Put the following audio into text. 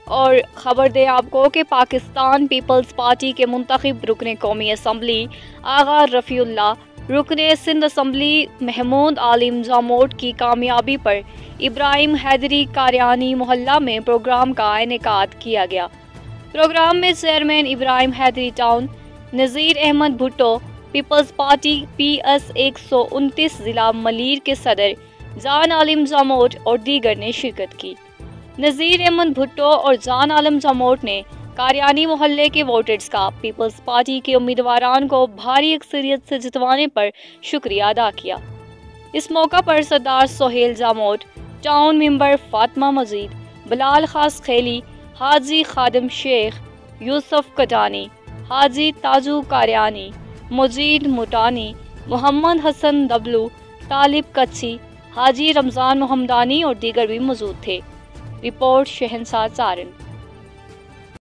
اور خبر دیں آپ کو کہ پاکستان پیپلز پارٹی کے منتخب رکن قومی اسمبلی آغا رفیع اللہ، رکن سندھ اسمبلی محمود عالم جاموٹ کی کامیابی پر ابراہیم حیدری قاریانی محلہ میں پروگرام کا انعقاد کیا گیا۔ پروگرام میں chairman Ibrahim Hyderi town, Nazir Ahmed Bhutto, Peoples Party P S 129 ضلع ملیر کے صدر جان عالم جاموٹ اور دیگر نے شرکت کی۔ نذیر احمد بھٹو اور جان عالم جاموٹ نے قاریانی محلے کے ووٹرز کا پیپلز پارٹی کے امیدواران کو بھاری اکثریت سے جتوانے پر شکریہ ادا کیا۔ اس موقع پر سردار سہیل جاموٹ، ٹاؤن ممبر فاطمہ مجید، بلال خاص خیلی، حاجی خادم شیخ، یوسف کٹانی، حاجی تاجو قاریانی، مجید موٹانی، محمد حسن دبلو، طالب کچھی، حاجی رمضان محمدانی اور دیگر بھی موجود تھے۔ رپورٹ شہنشاہ چارن۔